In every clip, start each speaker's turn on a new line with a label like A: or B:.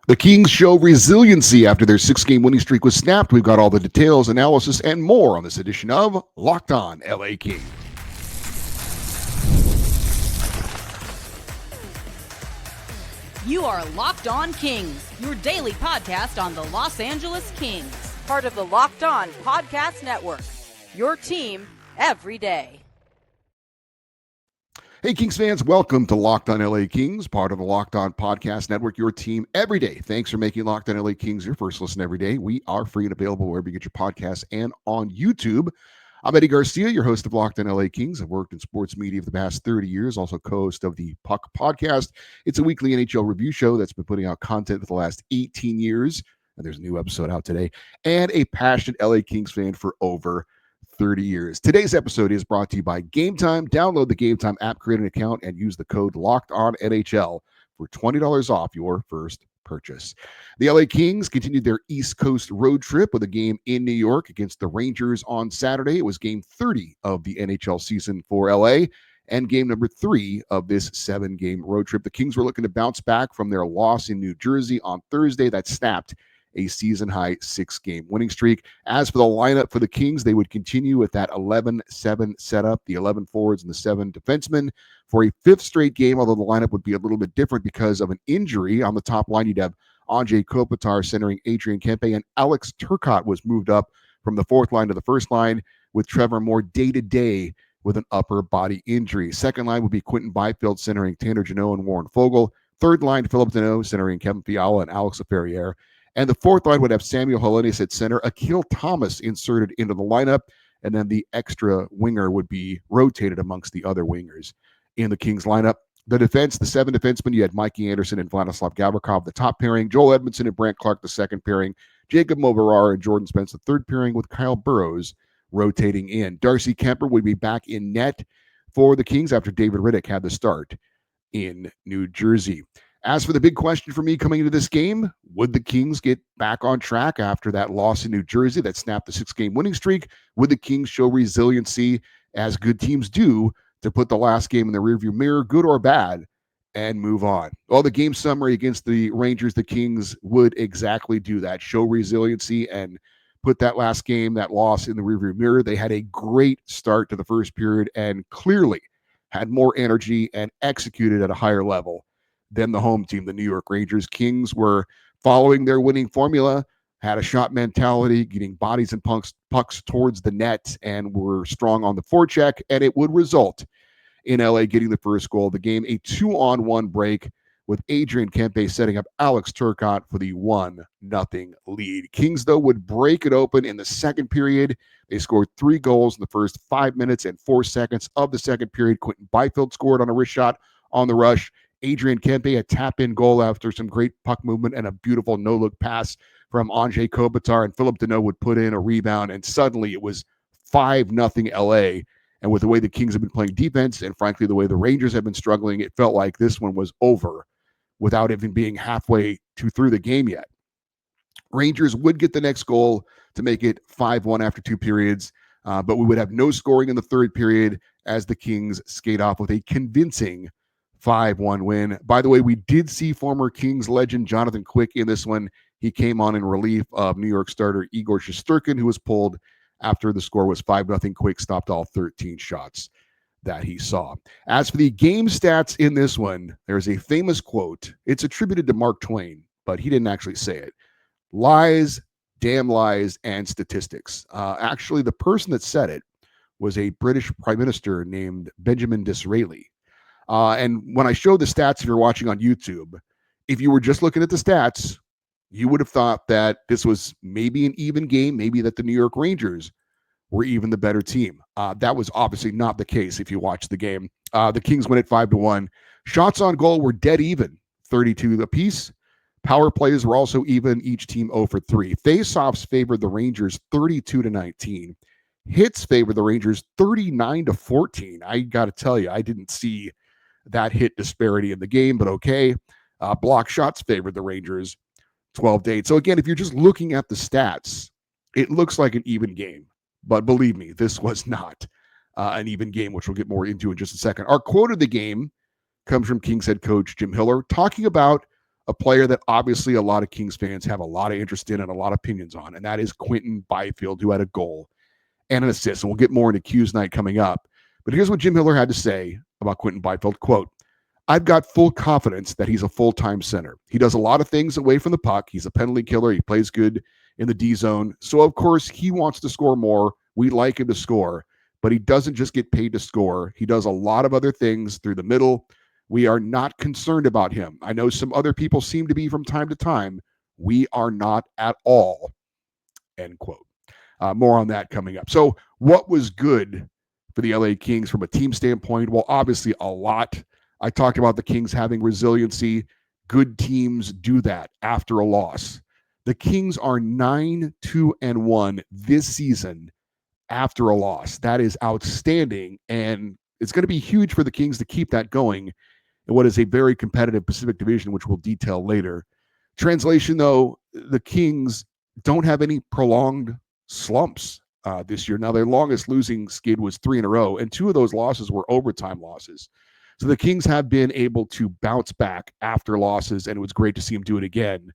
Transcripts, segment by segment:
A: The Kings show resiliency after their six-game winning streak was snapped. We've got all the details, analysis, and more on this edition of Locked On LA Kings.
B: You are Locked On Kings, your daily podcast on the Los Angeles Kings. Part of the Locked On Podcast Network, your team every day.
A: Hey, Kings fans, welcome to Locked On LA Kings, part of the Locked On Podcast Network, your team every day. Thanks for making Locked On LA Kings your first listen every day. We are free and available wherever you get your podcasts and on YouTube. I'm Eddie Garcia, your host of Locked On LA Kings. I've worked in sports media for the past 30 years, also co-host of the Puck Podcast. It's a weekly NHL review show that's been putting out content for the last 18 years, and there's a new episode out today, and a passionate LA Kings fan for over 30 years. Today's episode is brought to you by Gametime. Download the Gametime app, create an account, and use the code LOCKEDONNHL for $20 off your first purchase. The LA Kings continued their East Coast road trip with a game in New York against the Rangers on Saturday. It was game 30 of the NHL season for LA and game number 3 of this 7-game road trip. The Kings were looking to bounce back from their loss in New Jersey on Thursday that snapped a season-high 6-game winning streak. As for the lineup for the Kings, they would continue with that 11-7 setup, the 11 forwards and the 7 defensemen for a 5th straight game, although the lineup would be a little bit different because of an injury. On the top line, you'd have Anze Kopitar centering Adrian Kempe, and Alex Turcotte was moved up from the 4th line to the 1st line, with Trevor Moore day-to-day with an upper body injury. Second line would be Quinton Byfield centering Tanner Jeannot and Warren Foegele. Third line, Philip Deneau centering Kevin Fiala and Alex Laferriere. And the 4th line would have Samuel Helenius at center, Akil Thomas inserted into the lineup, and then the extra winger would be rotated amongst the other wingers in the Kings lineup. The defense, the 7 defensemen, you had Mikey Anderson and Vladislav Gavrikov, the top pairing, Joel Edmondson and Brant Clark, the second pairing, Jacob Moverare and Jordan Spence, the third pairing, with Kyle Burrows rotating in. Darcy Kemper would be back in net for the Kings after David Riddick had the start in New Jersey. As for the big question for me coming into this game, would the Kings get back on track after that loss in New Jersey that snapped the 6-game winning streak? Would the Kings show resiliency, as good teams do, to put the last game in the rearview mirror, good or bad, and move on? Well, the game summary against the Rangers, the Kings would exactly do that, show resiliency and put that last game, that loss, in the rearview mirror. They had a great start to the first period and clearly had more energy and executed at a higher level than the home team, the New York Rangers. Kings were following their winning formula, had a shot mentality, getting bodies and pucks towards the net, and were strong on the forecheck, and it would result in LA getting the first goal of the game, a 2-on-1 break with Adrian Kempe setting up Alex Turcotte for the 1-0 lead. Kings, though, would break it open in the second period. They scored 3 goals in the first 5 minutes and 4 seconds of the second period. Quinton Byfield scored on a wrist shot on the rush. Adrian Kempe, a tap-in goal after some great puck movement and a beautiful no-look pass from Anze Kopitar, and Philip Deneau would put in a rebound, and suddenly it was 5-0 LA. And with the way the Kings have been playing defense, and frankly the way the Rangers have been struggling, it felt like this one was over without even being halfway through the game yet. Rangers would get the next goal to make it 5-1 after 2 periods, but we would have no scoring in the third period as the Kings skate off with a convincing 5-1 win. By the way, we did see former Kings legend Jonathan Quick in this one. He came on in relief of New York starter Igor Shesterkin, who was pulled after the score was 5-0. Quick stopped all 13 shots that he saw. As for the game stats in this one, there's a famous quote. It's attributed to Mark Twain, but he didn't actually say it. Lies, damn lies, and statistics. Actually, the person that said it was a British prime minister named Benjamin Disraeli. And when I show the stats, if you're watching on YouTube, if you were just looking at the stats, you would have thought that this was maybe an even game, maybe that the New York Rangers were even the better team. That was obviously not the case if you watch the game. The Kings win at 5-1. Shots on goal were dead even, 32 apiece. Power plays were also even, each team 0 for 3. Face-offs favored the Rangers 32-19. Hits favored the Rangers 39-14. I got to tell you, I didn't see that hit disparity in the game, but okay. Block shots favored the Rangers 12-8. So again, if you're just looking at the stats, it looks like an even game. But believe me, this was not an even game, which we'll get more into in just a second. Our quote of the game comes from Kings head coach Jim Hiller, talking about a player that obviously a lot of Kings fans have a lot of interest in and a lot of opinions on, and that is Quentin Byfield, who had a goal and an assist. And we'll get more into Q's night coming up. But here's what Jim Miller had to say about Quentin Byfield. Quote, I've got full confidence that he's a full-time center. He does a lot of things away from the puck. He's a penalty killer. He plays good in the D zone. So, of course, he wants to score more. We like him to score, but he doesn't just get paid to score. He does a lot of other things through the middle. We are not concerned about him. I know some other people seem to be from time to time. We are not at all, end quote. More on that coming up. So what was good for the LA Kings from a team standpoint? Well, obviously a lot. I talked about the Kings having resiliency. Good teams do that after a loss. The Kings are 9-2-1 this season after a loss. That is outstanding, and it's going to be huge for the Kings to keep that going in what is a very competitive Pacific Division, which we'll detail later. Translation, though, the Kings don't have any prolonged slumps this year. Now, their longest losing skid was 3 in a row, and 2 of those losses were overtime losses. So the Kings have been able to bounce back after losses, and it was great to see them do it again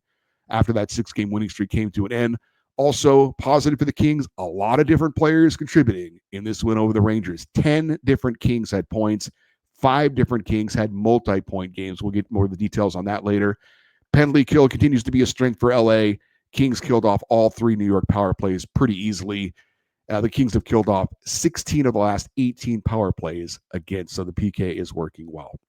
A: after that 6-game winning streak came to an end. Also, positive for the Kings, a lot of different players contributing in this win over the Rangers. 10 different Kings had points. 5 different Kings had multi-point games. We'll get more of the details on that later. Penalty kill continues to be a strength for LA. Kings killed off all 3 New York power plays pretty easily. The Kings have killed off 16 of the last 18 power plays again, so the PK is working well.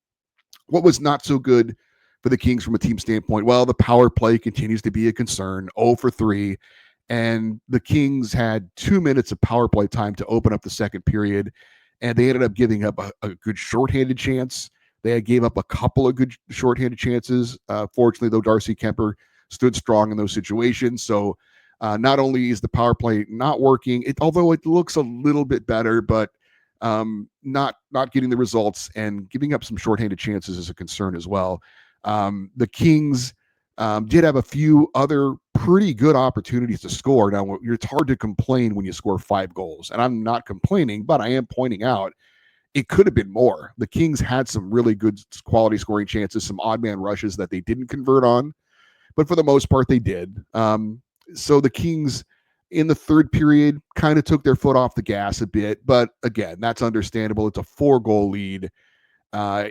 A: What was not so good for the Kings from a team standpoint? Well, the power play continues to be a concern, 0 for 3, and the Kings had 2 minutes of power play time to open up the second period, and they ended up giving up a good shorthanded chance. They gave up a couple of good shorthanded chances. Fortunately, though, Darcy Kemper stood strong in those situations, so not only is the power play not working, although it looks a little bit better, but not getting the results and giving up some shorthanded chances is a concern as well. The Kings did have a few other pretty good opportunities to score. Now, it's hard to complain when you score 5 goals, and I'm not complaining, but I am pointing out it could have been more. The Kings had some really good quality scoring chances, some odd man rushes that they didn't convert on, but for the most part, they did. So the Kings in the third period kind of took their foot off the gas a bit, but again, that's understandable. It's a 4-goal lead.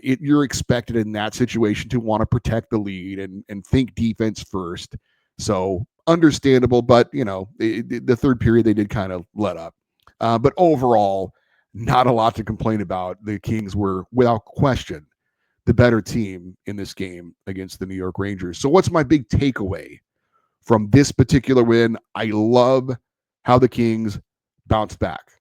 A: You're expected in that situation to want to protect the lead and think defense first. So understandable, but the third period they did kind of let up. But overall, not a lot to complain about. The Kings were, without question, the better team in this game against the New York Rangers. So what's my big takeaway from this particular win? I love how the Kings bounced back.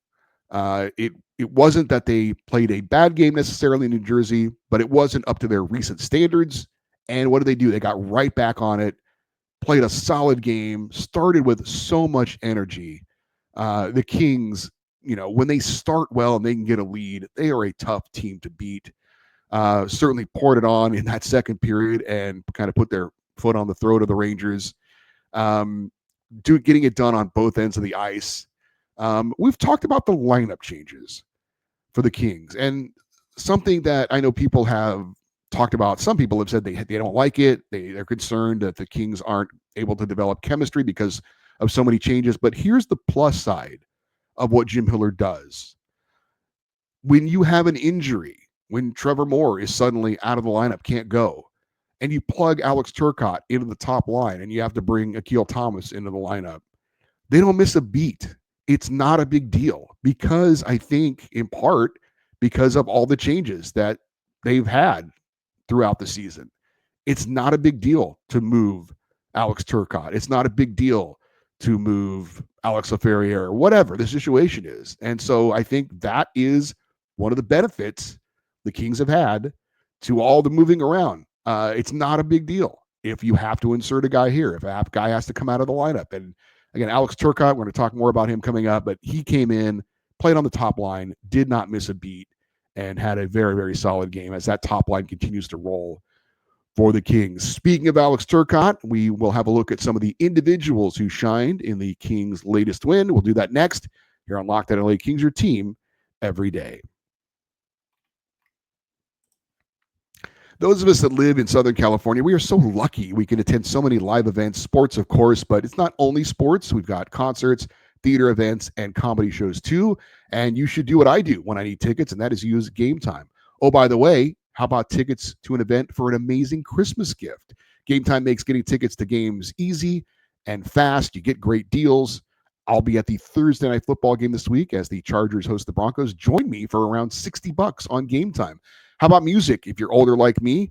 A: It wasn't that they played a bad game necessarily in New Jersey, but it wasn't up to their recent standards. And what did they do? They got right back on it, played a solid game, started with so much energy. The Kings, when they start well and they can get a lead, they are a tough team to beat. Certainly poured it on in that second period and kind of put their foot on the throat of the Rangers. Getting it done on both ends of the ice. We've talked about the lineup changes for the Kings, and something that I know people have talked about. Some people have said they don't like it. They're concerned that the Kings aren't able to develop chemistry because of so many changes. But here's the plus side of what Jim Hiller does. When you have an injury, when Trevor Moore is suddenly out of the lineup, can't go, and you plug Alex Turcotte into the top line and you have to bring Akil Thomas into the lineup, they don't miss a beat. It's not a big deal because I think in part because of all the changes that they've had throughout the season. It's not a big deal to move Alex Turcotte. It's not a big deal to move Alex Laferriere or whatever the situation is. And so I think that is one of the benefits the Kings have had to all the moving around. It's not a big deal if you have to insert a guy here, if a guy has to come out of the lineup. And again, Alex Turcotte, we're going to talk more about him coming up, but he came in, played on the top line, did not miss a beat, and had a very, very solid game as that top line continues to roll for the Kings. Speaking of Alex Turcotte, we will have a look at some of the individuals who shined in the Kings' latest win. We'll do that next here on Locked On LA Kings, your team every day. Those of us that live in Southern California, we are so lucky. We can attend so many live events, sports, of course, but it's not only sports. We've got concerts, theater events, and comedy shows too. And you should do what I do when I need tickets, and that is use Gametime. Oh, by the way, how about tickets to an event for an amazing Christmas gift? Gametime makes getting tickets to games easy and fast. You get great deals. I'll be at the Thursday night football game this week as the Chargers host the Broncos. Join me for around $60 on Gametime. How about music? If you're older like me,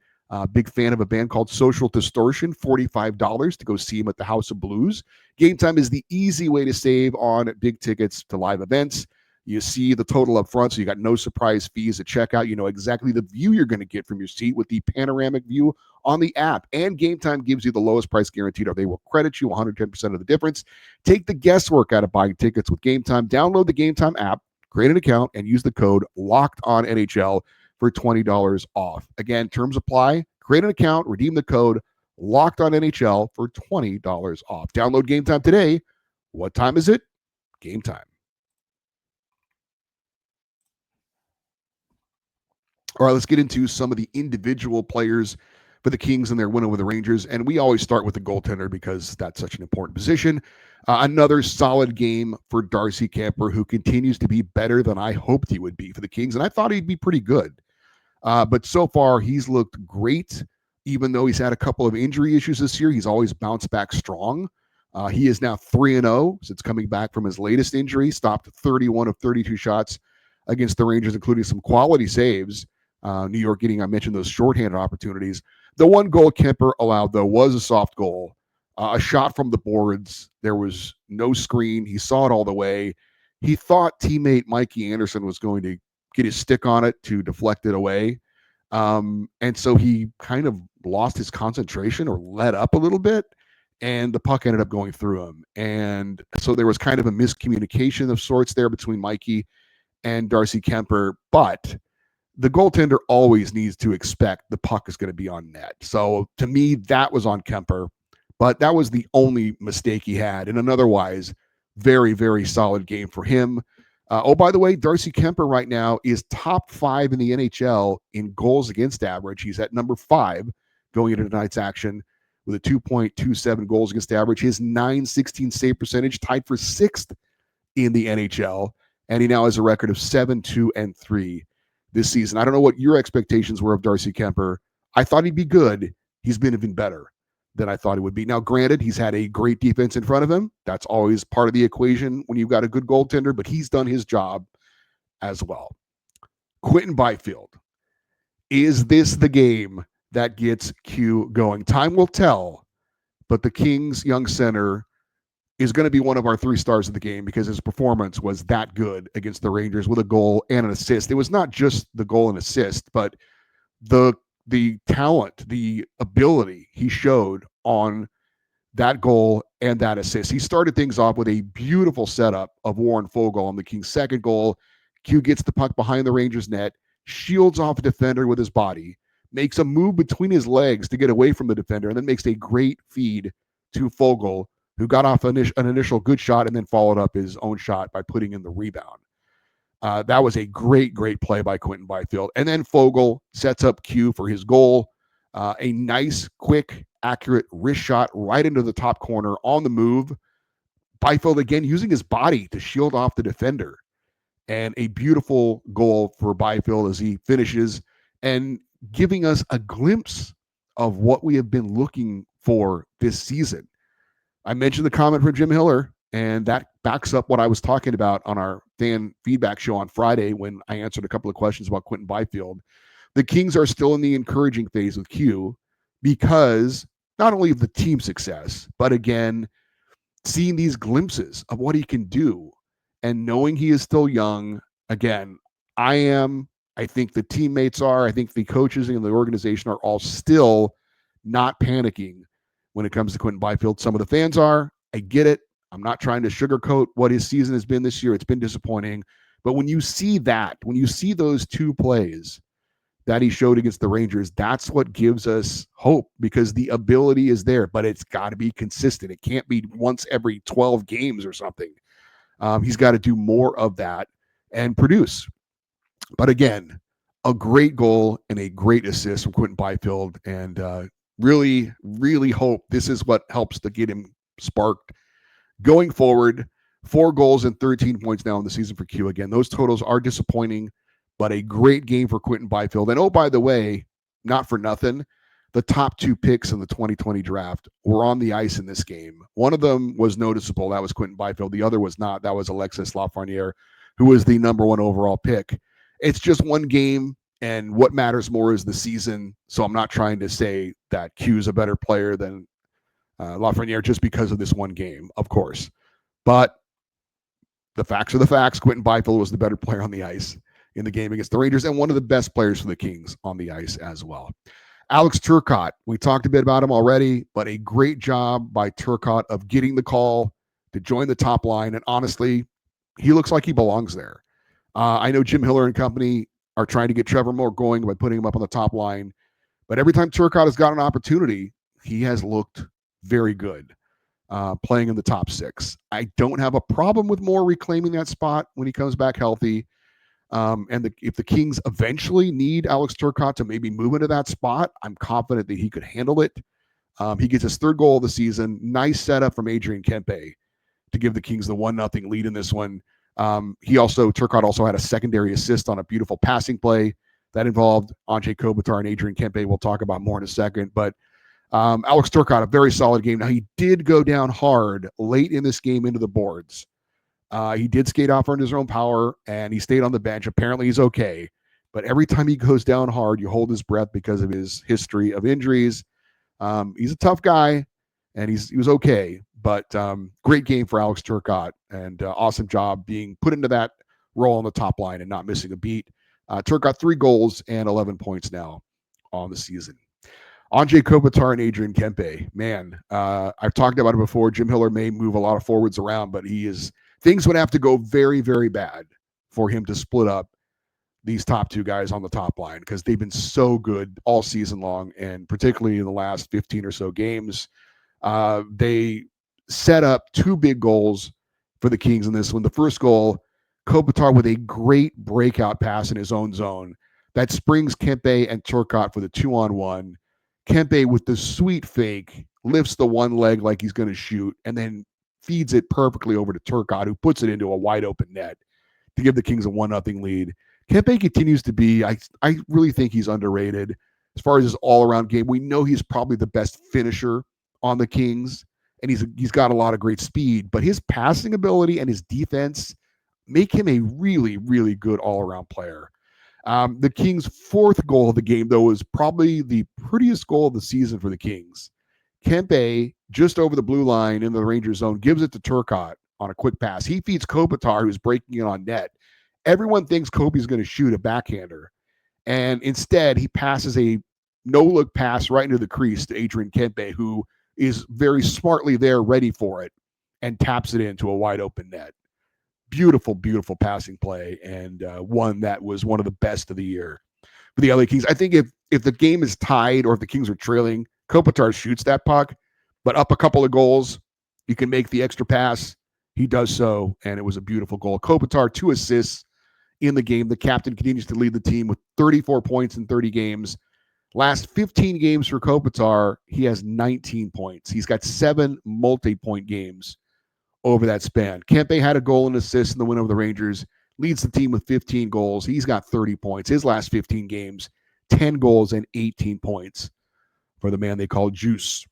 A: big fan of a band called Social Distortion, $45 to go see them at the House of Blues. Gametime is the easy way to save on big tickets to live events. You see the total up front, so you got no surprise fees at checkout. You know exactly the view you're going to get from your seat with the panoramic view on the app. And Gametime gives you the lowest price guaranteed, or they will credit you 110% of the difference. Take the guesswork out of buying tickets with Gametime. Download the Gametime app, create an account, and use the code LOCKEDONNHL for $20 off. Again, terms apply. Create an account, redeem the code LOCKEDONNHL for $20 off. Download Gametime today. What time is it? Gametime. All right, let's get into some of the individual players for the Kings and their win over the Rangers. And we always start with the goaltender because that's such an important position. Another solid game for Darcy Kuemper, who continues to be better than I hoped he would be for the Kings. And I thought he'd be pretty good. But so far, he's looked great. Even though he's had a couple of injury issues this year, he's always bounced back strong. He is now 3-0 since coming back from his latest injury, stopped 31 of 32 shots against the Rangers, including some quality saves. New York getting, I mentioned, those shorthanded opportunities. The one goal Kuemper allowed, though, was a soft goal, a shot from the boards. There was no screen. He saw it all the way. He thought teammate Mikey Anderson was going to get his stick on it to deflect it away. And so he kind of lost his concentration or let up a little bit, and the puck ended up going through him. And so there was kind of a miscommunication of sorts there between Mikey and Darcy Kuemper, but the goaltender always needs to expect the puck is going to be on net. So to me, that was on Kuemper, but that was the only mistake he had in an otherwise very, very solid game for him. Oh, by the way, Darcy Kuemper right now is top 5 in the NHL in goals against average. He's at number 5 going into tonight's action with a 2.27 goals against average. His .916 save percentage tied for 6th in the NHL, and he now has a record of 7-2-3 this season. I don't know what your expectations were of Darcy Kuemper. I thought he'd be good. He's been even better than I thought he would be. Now, granted, he's had a great defense in front of him. That's always part of the equation when you've got a good goaltender, but he's done his job as well. Quinton Byfield. Is this the game that gets Q going? Time will tell, but the Kings' young center is going to be one of our 3 stars of the game because his performance was that good against the Rangers with a goal and an assist. It was not just the goal and assist, but the talent, the ability he showed on that goal and that assist. He started things off with a beautiful setup of Warren Foegele on the Kings' second goal. Q gets the puck behind the Rangers' net, shields off a defender with his body, makes a move between his legs to get away from the defender, and then makes a great feed to Foegele, who got off an initial good shot and then followed up his own shot by putting in the rebound. That was a great, great play by Quinton Byfield. And then Foegele sets up Q for his goal. A nice, quick, accurate wrist shot right into the top corner on the move. Byfield, again, using his body to shield off the defender. And a beautiful goal for Byfield as he finishes and giving us a glimpse of what we have been looking for this season. I mentioned the comment from Jim Hiller, and that backs up what I was talking about on our fan feedback show on Friday when I answered a couple of questions about Quinton Byfield. The Kings are still in the encouraging phase with Q because not only of the team success, but again, seeing these glimpses of what he can do and knowing he is still young. Again, I think the teammates are, I think the coaches and the organization are all still not panicking when it comes to Quinton Byfield. Some of the fans are. I get it. I'm not trying to sugarcoat what his season has been this year. It's been disappointing. But when you see that, when you see those 2 plays that he showed against the Rangers, that's what gives us hope because the ability is there, but it's got to be consistent. It can't be once every 12 games or something. He's got to do more of that and produce. But again, a great goal and a great assist from Quentin Byfield, and really, really hope this is what helps to get him sparked going forward. 4 goals and 13 points now in the season for Q. Again, those totals are disappointing, but a great game for Quentin Byfield. And oh, by the way, not for nothing, the top 2 picks in the 2020 draft were on the ice in this game. One of them was noticeable. That was Quentin Byfield. The other was not. That was Alexis Lafreniere, who was the number 1 overall pick. It's just one game, and what matters more is the season. So I'm not trying to say that Q is a better player than Lafreniere just because of this one game, of course. But the facts are the facts. Quentin Byfield was the better player on the ice in the game against the Rangers and one of the best players for the Kings on the ice as well. Alex Turcotte, we talked a bit about him already, but a great job by Turcotte of getting the call to join the top line. And honestly, he looks like he belongs there. I know Jim Hiller and company are trying to get Trevor Moore going by putting him up on the top line. But every time Turcotte has got an opportunity, he has looked very good. Playing in the top 6. I don't have a problem with Moore reclaiming that spot when he comes back healthy. If the Kings eventually need Alex Turcotte to maybe move into that spot, I'm confident that he could handle it. He gets his 3rd goal of the season. Nice setup from Adrian Kempe to give the Kings the 1-0 lead in this one. Turcotte also had a secondary assist on a beautiful passing play that involved Anze Kopitar and Adrian Kempe. We'll talk about more in a second, but Alex Turcotte, a very solid game. Now, he did go down hard late in this game into the boards. He did skate off on his own power, and he stayed on the bench. Apparently, he's okay. But every time he goes down hard, you hold his breath because of his history of injuries. He's a tough guy, and he was okay. But great game for Alex Turcotte, and awesome job being put into that role on the top line and not missing a beat. Turcotte 3 goals and 11 points now on the season. Anze Kopitar and Adrian Kempe, man, I've talked about it before. Jim Hiller may move a lot of forwards around, but things would have to go very, very bad for him to split up these top 2 guys on the top line because they've been so good all season long, and particularly in the last 15 or so games. They set up 2 big goals for the Kings in this one. The first goal, Kopitar with a great breakout pass in his own zone that springs Kempe and Turcotte for the 2-on-1. Kempe with the sweet fake lifts the one leg like he's going to shoot and then feeds it perfectly over to Turcotte, who puts it into a wide open net to give the Kings a 1-0 lead. Kempe continues to be, I really think he's underrated as far as his all-around game. We know he's probably the best finisher on the Kings, and he's got a lot of great speed, but his passing ability and his defense make him a really, really good all-around player. The Kings' 4th goal of the game, though, was probably the prettiest goal of the season for the Kings. Kempe, just over the blue line in the Rangers zone, gives it to Turcotte on a quick pass. He feeds Kopitar, who's breaking it on net. Everyone thinks Kobe's going to shoot a backhander, and instead he passes a no-look pass right into the crease to Adrian Kempe, who is very smartly there, ready for it, and taps it into a wide-open net. Beautiful, beautiful passing play, and one that was one of the best of the year for the LA Kings. I think if the game is tied or if the Kings are trailing, Kopitar shoots that puck, but up a couple of goals, you can make the extra pass. He does so, and it was a beautiful goal. Kopitar, 2 assists in the game. The captain continues to lead the team with 34 points in 30 games. Last 15 games for Kopitar, he has 19 points. He's got 7 multi-point games over that span. Kempe had a goal and assist in the win over the Rangers, leads the team with 15 goals. He's got 30 points. His last 15 games, 10 goals and 18 points for the man they call Juice.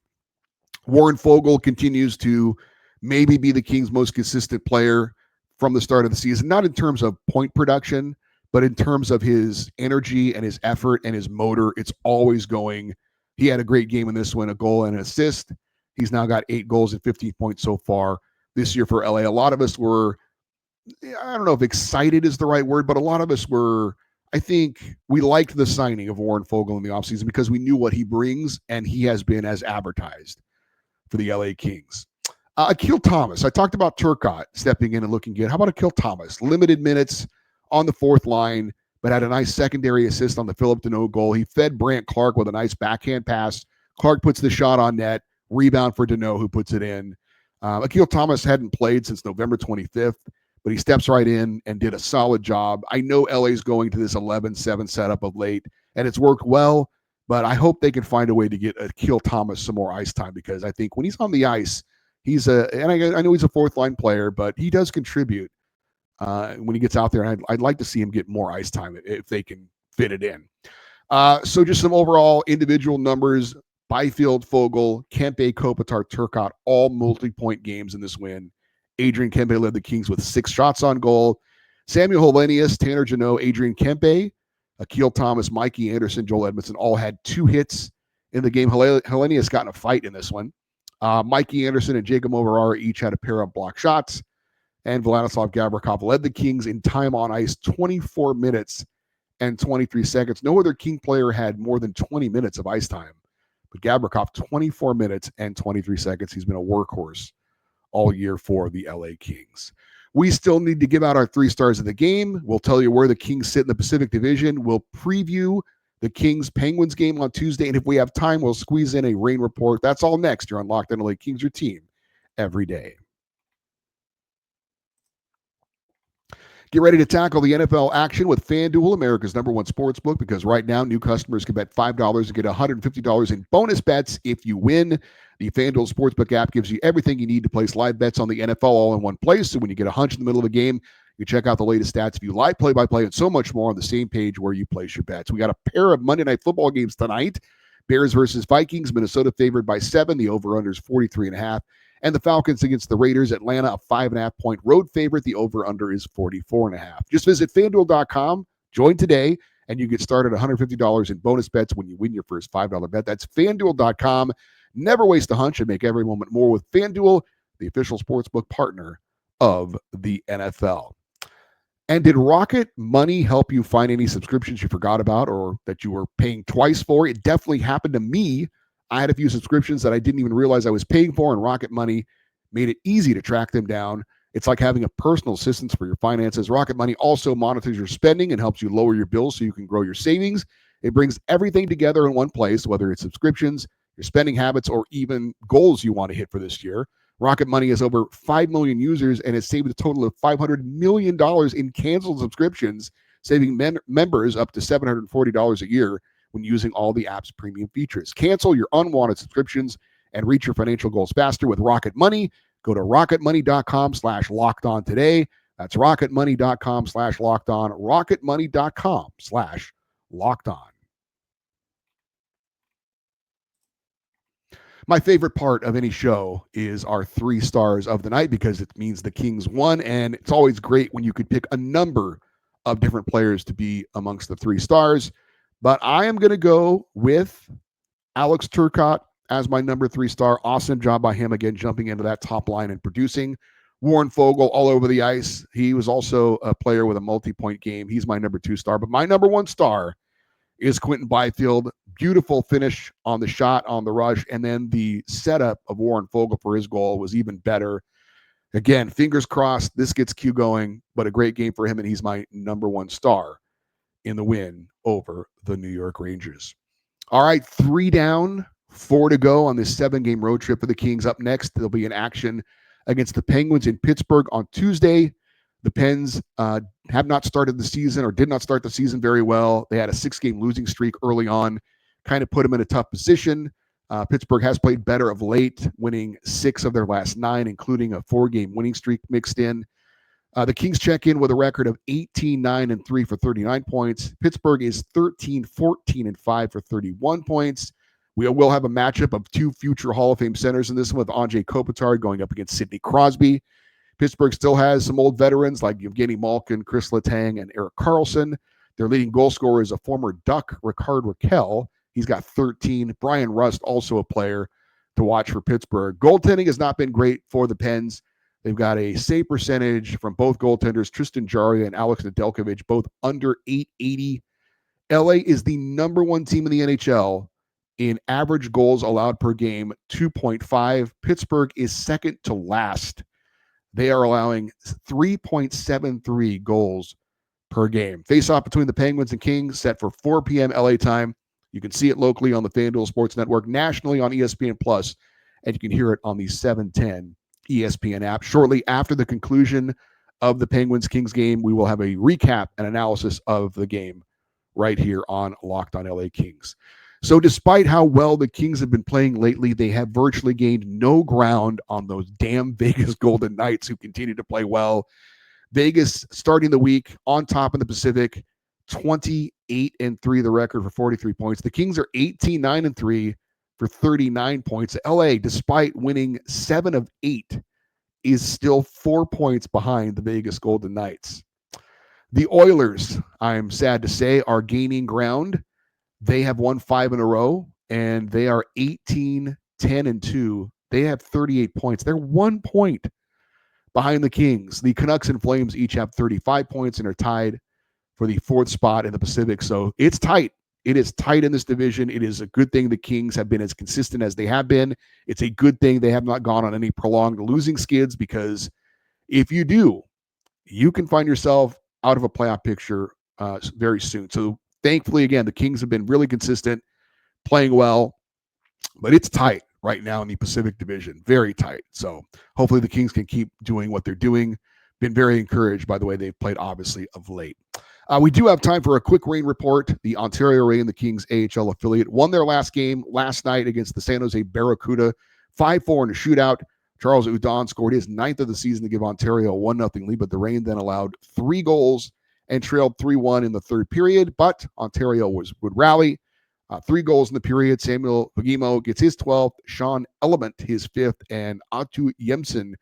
A: Warren Foegele continues to maybe be the Kings' most consistent player from the start of the season, not in terms of point production, but in terms of his energy and his effort and his motor. It's always going. He had a great game in this one, a goal and an assist. He's now got 8 goals and 15 points so far this year for LA. A lot of us were, I don't know if excited is the right word, but a lot of us were, I think we liked the signing of Warren Foegele in the offseason because we knew what he brings, and he has been as advertised for the LA Kings. Akil Thomas, I talked about Turcotte stepping in and looking good. How about Akil Thomas? Limited minutes on the 4th line, but had a nice secondary assist on the Philip Deneau goal. He fed Brandt Clark with a nice backhand pass. Clark puts the shot on net, rebound for Deneau, who puts it in. Akil Thomas hadn't played since November 25th, but he steps right in and did a solid job. I know LA's going to this 11-7 setup of late, and it's worked well, but I hope they can find a way to get Akil Thomas some more ice time, because I think when he's on the ice, and I know he's a fourth line player, but he does contribute when he gets out there. And I'd like to see him get more ice time if they can fit it in. So just some overall individual numbers. Byfield, Fogle, Kempe, Kopitar, Turcotte, all multi-point games in this win. Adrian Kempe led the Kings with 6 shots on goal. Samuel Hellenius, Tanner Janot, Adrian Kempe, Akil Thomas, Mikey Anderson, Joel Edmondson all had 2 hits in the game. Hellenius got in a fight in this one. Mikey Anderson and Jacob Overara each had a pair of block shots. And Vladislav Gavrikov led the Kings in time on ice, 24 minutes and 23 seconds. No other King player had more than 20 minutes of ice time. But Gavrikov, 24 minutes and 23 seconds. He's been a workhorse all year for the LA Kings. We still need to give out our 3 stars of the game. We'll tell you where the Kings sit in the Pacific Division. We'll preview the Kings-Penguins game on Tuesday. And if we have time, we'll squeeze in a rain report. That's all next. You're on Locked On LA Kings, your team every day. Get ready to tackle the NFL action with FanDuel, America's #1 sportsbook, because right now new customers can bet $5 and get $150 in bonus bets if you win. The FanDuel Sportsbook app gives you everything you need to place live bets on the NFL all in one place. So when you get a hunch in the middle of a game, you check out the latest stats, view live play-by-play, and so much more on the same page where you place your bets. We got a pair of Monday Night Football games tonight. Bears versus Vikings. Minnesota favored by 7. The over-under is 43.5. And the Falcons against the Raiders. Atlanta, a 5.5-point road favorite. The over-under is 44.5. Just visit FanDuel.com, join today, and you get started $150 in bonus bets when you win your first $5 bet. That's FanDuel.com. Never waste a hunch and make every moment more with FanDuel, the official sportsbook partner of the NFL. And did Rocket Money help you find any subscriptions you forgot about or that you were paying twice for? It definitely happened to me. I had a few subscriptions that I didn't even realize I was paying for, and Rocket Money made it easy to track them down. It's like having a personal assistant for your finances. Rocket Money also monitors your spending and helps you lower your bills so you can grow your savings. It brings everything together in one place, whether it's subscriptions, your spending habits, or even goals you want to hit for this year. Rocket Money has over 5 million users and has saved a total of $500 million in canceled subscriptions, saving members up to $740 a year when using all the app's premium features. Cancel your unwanted subscriptions and reach your financial goals faster with Rocket Money. Go to rocketmoney.com/lockedon today. That's rocketmoney.com/lockedon, rocketmoney.com/lockedon. My favorite part of any show is our 3 stars of the night, because it means the Kings won, and it's always great when you could pick a number of different players to be amongst the 3 stars. But I am going to go with Alex Turcotte as my number 3 star. Awesome job by him, again, jumping into that top line and producing. Warren Fogle all over the ice. He was also a player with a multi-point game. He's my number 2 star. But my number 1 star is Quinton Byfield. Beautiful finish on the shot, on the rush, and then the setup of Warren Fogle for his goal was even better. Again, fingers crossed this gets Q going, but a great game for him, and he's my number 1 star in the win over the New York Rangers. All right, 3 down, 4 to go on this 7-game road trip for the Kings. Up next, there'll be an action against the Penguins in Pittsburgh on Tuesday. The Pens have not started the season, or did not start the season very well. They had a 6-game losing streak early on, kind of put them in a tough position. Pittsburgh has played better of late, winning 6 of their last 9, including a 4-game winning streak mixed in. The Kings check in with a record of 18-9-3 for 39 points. Pittsburgh is 13-14-5 for 31 points. We will have a matchup of 2 future Hall of Fame centers in this one, with Anze Kopitar going up against Sidney Crosby. Pittsburgh still has some old veterans like Evgeny Malkin, Chris Letang, and Erik Karlsson. Their leading goal scorer is a former Duck, Ricard Raquel. He's got 13. Brian Rust, also a player to watch for Pittsburgh. Goaltending has not been great for the Pens. They've got a save percentage from both goaltenders, Tristan Jarry and Alex Nedeljkovic, both under .880. LA is the number 1 team in the NHL in average goals allowed per game, 2.5. Pittsburgh is second to last. They are allowing 3.73 goals per game. Face-off between the Penguins and Kings set for 4 p.m. LA time. You can see it locally on the FanDuel Sports Network, nationally on ESPN+, and you can hear it on the 710 ESPN app. Shortly after the conclusion of the Penguins-Kings game. We will have a recap and analysis of the game right here on Locked on LA Kings. So despite how well the Kings have been playing lately, they have virtually gained no ground on those damn Vegas Golden Knights who continue to play well. Vegas starting the week on top in the Pacific, 28-3 the record for 43 points. The Kings are 18-9-3 for 39 points. LA, despite winning 7 of 8, is still 4 points behind the Vegas Golden Knights. The Oilers, I'm sad to say, are gaining ground. They have won 5 in a row, and they are 18-10-2. They have 38 points. They're 1 point behind the Kings. The Canucks and Flames each have 35 points and are tied for the 4th spot in the Pacific. So it's tight. It is tight in this division. It is a good thing the Kings have been as consistent as they have been. It's a good thing they have not gone on any prolonged losing skids, because if you do, you can find yourself out of a playoff picture very soon. So thankfully, again, the Kings have been really consistent, playing well, but it's tight right now in the Pacific Division, very tight. So hopefully the Kings can keep doing what they're doing. Been very encouraged by the way they've played, obviously, of late. We do have time for a quick Reign report. The Ontario Reign, the Kings AHL affiliate, won their last game last night against the San Jose Barracuda, 5-4 in a shootout. Charles Udon scored his 9th of the season to give Ontario a 1-0 lead, but the Reign then allowed 3 goals and trailed 3-1 in the third period, but Ontario would rally. 3 goals in the period. Samuel Pagimo gets his 12th, Sean Element his 5th, and Atu Yemsen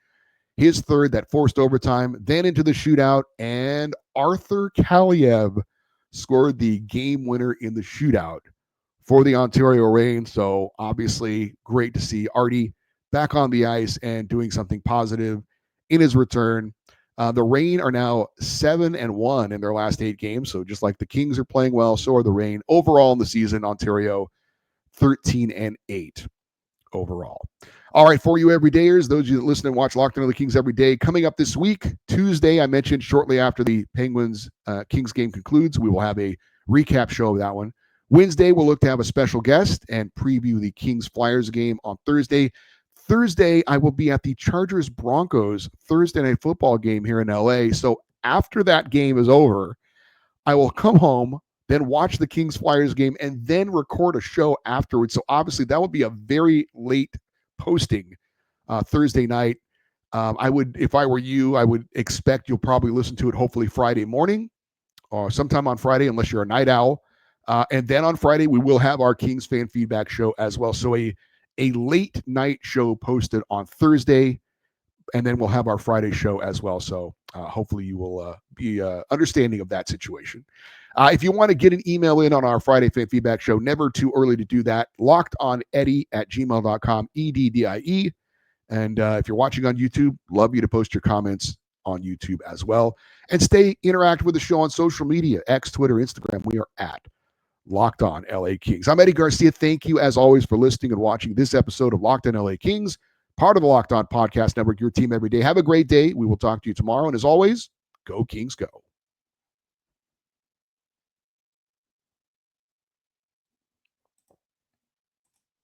A: his 3rd. That forced overtime. Then into the shootout, and Arthur Kaliev scored the game winner in the shootout for the Ontario Reign. So obviously great to see Artie back on the ice and doing something positive in his return. The Reign are now 7-1 in their last 8 games. So just like the Kings are playing well, so are the Reign. Overall in the season, Ontario 13-8 overall. All right, for you everydayers, those of you that listen and watch Locked On the Kings every day, coming up this week, Tuesday, I mentioned shortly after the Penguins-Kings game concludes, we will have a recap show of that one. Wednesday, we'll look to have a special guest and preview the Kings-Flyers game on Thursday. Thursday, I will be at the Chargers-Broncos Thursday night football game here in LA. So after that game is over, I will come home, then watch the Kings-Flyers game, and then record a show afterwards. So obviously that would be a very late posting Thursday night. If I were you, I would expect you'll probably listen to it hopefully Friday morning or sometime on Friday, unless you're a night owl. And then on Friday, we will have our Kings fan feedback show as well. So a late night show posted on Thursday, and then we'll have our Friday show as well. So hopefully you will be understanding of that situation. If you want to get an email in on our Friday fan feedback show, never too early to do that. LockedOnEddie@gmail.com, EDDIE. And if you're watching on YouTube, love you to post your comments on YouTube as well. And stay interactive with the show on social media, X, Twitter, Instagram. We are at Locked On LA Kings. I'm Eddie Garcia. Thank you, as always, for listening and watching this episode of Locked On LA Kings, part of the Locked On Podcast Network, your team every day. Have a great day. We will talk to you tomorrow. And as always, go Kings, go.